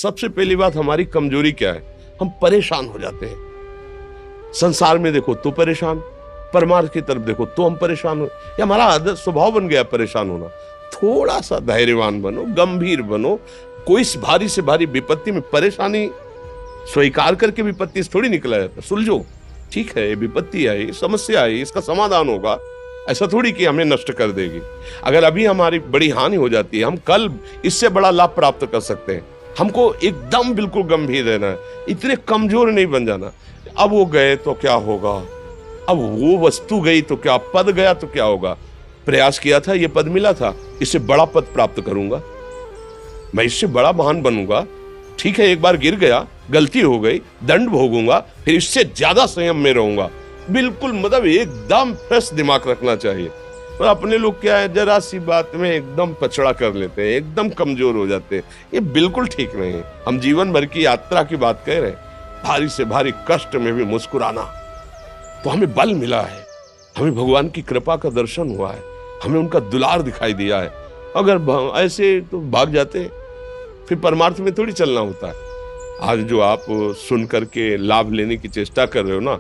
सबसे पहली बात, हमारी कमजोरी क्या है? हम परेशान हो जाते हैं। संसार में देखो तो परेशान, परमार्थ की तरफ देखो तो हम परेशान हो, ये हमारा आदत स्वभाव बन गया परेशान होना। थोड़ा सा धैर्यवान बनो, गंभीर बनो। कोई भारी से भारी विपत्ति में परेशानी स्वीकार करके विपत्ति से थोड़ी निकला जाता। सुलझो, ठीक है, विपत्ति आई, समस्या आई, इसका समाधान होगा। ऐसा थोड़ी कि हमें नष्ट कर देगी। अगर अभी हमारी बड़ी हानि हो जाती है, हम कल इससे बड़ा लाभ प्राप्त कर सकते हैं। हमको एकदम बिल्कुल गंभीर रहना है, इतने कमजोर नहीं बन जाना। अब वो गए तो क्या होगा, अब वो वस्तु गई तो क्या, पद गया तो क्या होगा। प्रयास किया था, ये पद मिला था, इससे बड़ा पद प्राप्त करूंगा, मैं इससे बड़ा महान बनूंगा। ठीक है, एक बार गिर गया, गलती हो गई, दंड भोगूंगा, फिर इससे ज्यादा संयम में रहूंगा। बिल्कुल मतलब एकदम फ्रेश दिमाग रखना चाहिए। और अपने लोग क्या है, जरा सी बात में एकदम पछड़ा कर लेते हैं, एकदम कमजोर हो जाते हैं। ये बिल्कुल ठीक नहीं है। हम जीवन भर की यात्रा की बात कह रहे हैं, भारी से भारी कष्ट में भी मुस्कुराना, तो हमें बल मिला है, हमें भगवान की कृपा का दर्शन हुआ है, हमें उनका दुलार दिखाई दिया है। अगर ऐसे तो भाग जाते, फिर परमार्थ में थोड़ी चलना होता है। आज जो आप सुन करके लाभ लेने की चेष्टा कर रहे हो ना,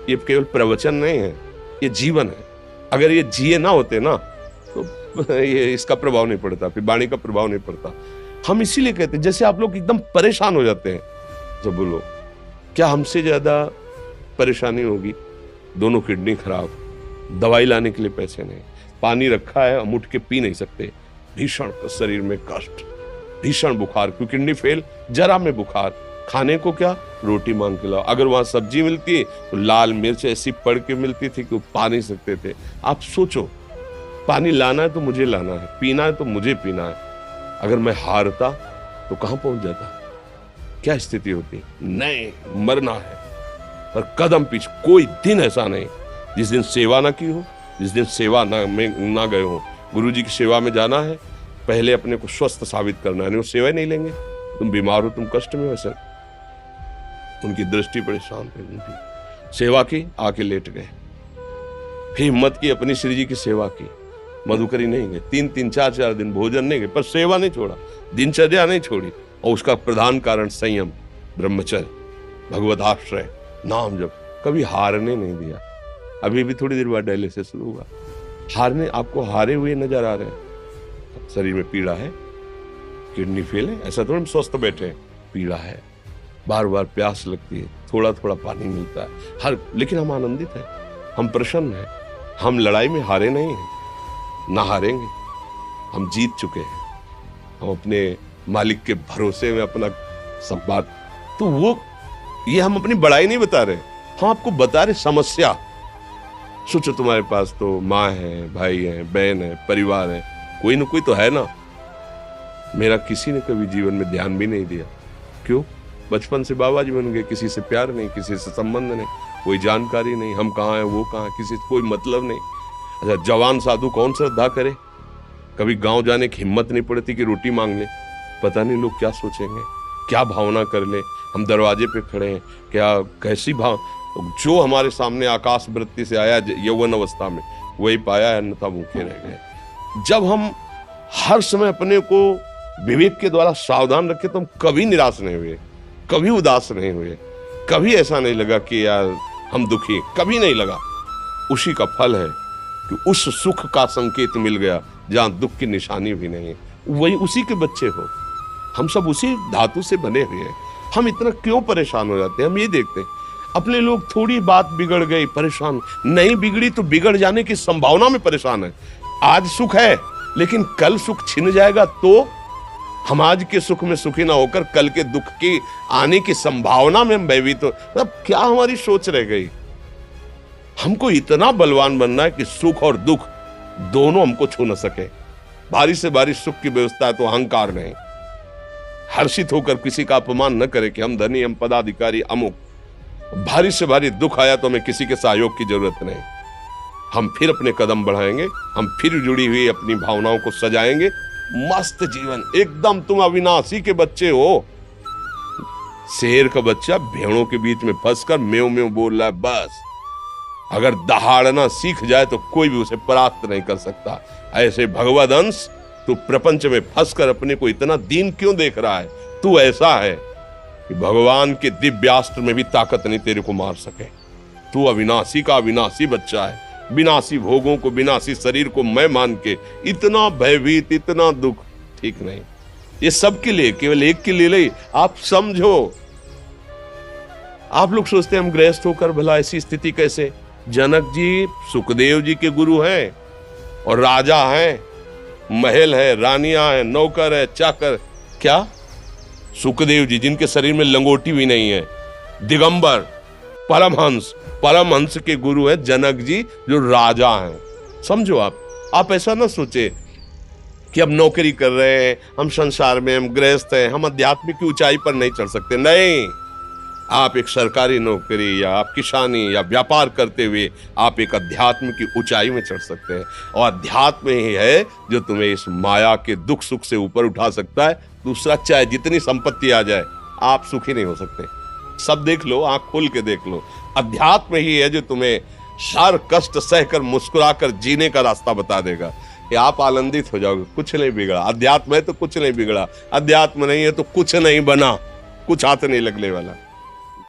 ये केवल प्रवचन नहीं है, ये जीवन है। अगर ये जिए ना होते ना तो ये इसका प्रभाव नहीं पड़ता, फिर वाणी का प्रभाव नहीं पड़ता। हम इसीलिए कहते हैं, जैसे आप लोग एकदम परेशान हो जाते हैं, तो बोलो क्या हमसे ज्यादा परेशानी होगी? दोनों किडनी खराब, दवाई लाने के लिए पैसे नहीं, पानी रखा है हम उठ के पी नहीं सकते, भीषण शरीर में कष्ट, भीषण बुखार, क्योंकि किडनी फेल, जरा में बुखार, खाने को क्या, रोटी मांग के लाओ। अगर वहां सब्जी मिलती है तो लाल मिर्च ऐसी पड़ के मिलती थी कि वो पा नहीं सकते थे। आप सोचो, पानी लाना है तो मुझे लाना है, पीना है तो मुझे पीना है। अगर मैं हारता तो कहां पहुंच जाता, क्या स्थिति होती? नहीं, मरना है, पर कदम पीछे। कोई दिन ऐसा नहीं जिस दिन सेवा ना की हो, जिस दिन सेवा ना गए हो। गुरु जी की सेवा में जाना है, पहले अपने को स्वस्थ साबित करना है, नहीं वो सेवा नहीं लेंगे। तुम बीमार हो, तुम कष्ट में हो, सर उनकी दृष्टि बड़ी शांत है, उनकी सेवा की, आके लेट गए। फिर हिम्मत की, अपनी श्री जी की सेवा की, मधुकरी नहीं गए, 3-3, 4-4 दिन भोजन नहीं गए, पर सेवा नहीं छोड़ा, दिनचर्या नहीं छोड़ी। और उसका प्रधान कारण संयम, ब्रह्मचर्य, भगवत आश्रय, नाम जप, कभी हारने नहीं दिया। अभी भी थोड़ी देर बाद डायलिसिस शुरू हुआ, हारने, आपको हारे हुए नजर आ रहे हैं। शरीर में पीड़ा है, किडनी फेल है, ऐसा थोड़ा हम स्वस्थ बैठे हैं, पीड़ा है, बार बार प्यास लगती है, थोड़ा थोड़ा पानी मिलता है, लेकिन हम आनंदित हैं, हम प्रसन्न हैं। हम लड़ाई में हारे नहीं हैं, ना हारेंगे, हम जीत चुके हैं। हम अपने मालिक के भरोसे में अपना सब बात, तो वो ये हम अपनी बड़ाई नहीं बता रहे, हम आपको बता रहे समस्या। सोचो तुम्हारे पास तो माँ है, भाई है, बहन है, परिवार है, कोई ना कोई तो है ना। मेरा किसी ने कभी जीवन में ध्यान भी नहीं दिया, क्यों? बचपन से बाबा जी बन गए, किसी से प्यार नहीं, किसी से संबंध नहीं, कोई जानकारी नहीं, हम कहाँ हैं वो कहाँ, किसी से कोई मतलब नहीं। अच्छा, जवान साधु कौन श्रद्धा करे? कभी गांव जाने की हिम्मत नहीं पड़ती कि रोटी मांग ले, पता नहीं लोग क्या सोचेंगे, क्या भावना कर ले। हम दरवाजे पे खड़े हैं, क्या कैसी भाव, जो हमारे सामने आकाश वृत्ति से आया यौवन अवस्था में वही पाया है, अन्यथा भूखे रह गए। जब हम हर समय अपने को विवेक के द्वारा सावधान रखे तो हम कभी निराश नहीं हुए, कभी उदास नहीं हुए, कभी ऐसा नहीं लगा कि यार हम दुखी, कभी नहीं लगा। उसी का फल है कि उस सुख का संकेत मिल गया जहां दुख की निशानी भी नहीं है, वही उसी के बच्चे हो। हम सब उसी धातु से बने हुए हैं। हम इतना क्यों परेशान हो जाते हैं? हम ये देखते हैं अपने लोग, थोड़ी बात बिगड़ गई परेशान, नहीं बिगड़ी तो बिगड़ जाने की संभावना में परेशान है। आज सुख है लेकिन कल सुख छिन जाएगा, तो हम आज के सुख में सुखी ना होकर कल के दुख की आने की संभावना में हम भयभीत हो। मतलब क्या हमारी सोच रह गई? हमको इतना बलवान बनना है कि सुख और दुख दोनों हमको छू न सके। भारी से भारी सुख की व्यवस्था है तो अहंकार नहीं, हर्षित होकर किसी का अपमान न करे कि हम धनी, हम पदाधिकारी, अमुक। भारी से भारी दुख आया तो हमें किसी के सहयोग की जरूरत नहीं, हम फिर अपने कदम बढ़ाएंगे, हम फिर जुड़ी हुई अपनी भावनाओं को सजाएंगे। मस्त जीवन एकदम। तुम अविनाशी के बच्चे हो। शेर का बच्चा भेड़ों के बीच में फंसकर म्यों म्यों बोल रहा है, बस अगर दहाड़ना सीख जाए तो कोई भी उसे परास्त नहीं कर सकता। ऐसे भगवद अंश तू प्रपंच में फंसकर अपने को इतना दीन क्यों देख रहा है? तू ऐसा है कि भगवान के दिव्यास्त्र में भी ताकत नहीं तेरे को मार सके। तू अविनाशी का अविनाशी बच्चा है। विनाशी भोगों को, विनाशी शरीर को मैं मान के इतना भयभीत, इतना दुख ठीक नहीं। ये सबके लिए, केवल एक के लिए नहीं। आप समझो, आप लोग सोचते हैं हम गृहस्थ होकर भला ऐसी स्थिति कैसे। जनक जी सुखदेव जी के गुरु हैं और राजा हैं, महल है, रानियां हैं, नौकर है, चाकर। क्या सुखदेव जी जिनके शरीर में लंगोटी भी नहीं है, दिगंबर, परमहंस, परमहंस के गुरु है जनक जी जो राजा हैं। समझो, आप ऐसा ना सोचे कि हम नौकरी कर रहे हैं, हम संसार में, हम गृहस्थ हैं, हम आध्यात्मिक की ऊंचाई पर नहीं चढ़ सकते। नहीं, आप एक सरकारी नौकरी या आप किसानी या व्यापार करते हुए आप एक अध्यात्म की ऊंचाई में चढ़ सकते हैं। और अध्यात्म ही है जो तुम्हें इस माया के दुख सुख से ऊपर उठा सकता है। दूसरा, चाहे जितनी संपत्ति आ जाए, आप सुखी नहीं हो सकते। सब देख लो, आंख खोल के देख लो। अध्यात्म ही है जो तुम्हें हर कष्ट सहकर मुस्कुराकर जीने का रास्ता बता देगा कि आप आनंदित हो जाओगे। कुछ नहीं बिगड़ा। अध्यात्म है तो कुछ नहीं बिगड़ा, अध्यात्म नहीं है तो कुछ नहीं बना, कुछ हाथ नहीं लगने वाला।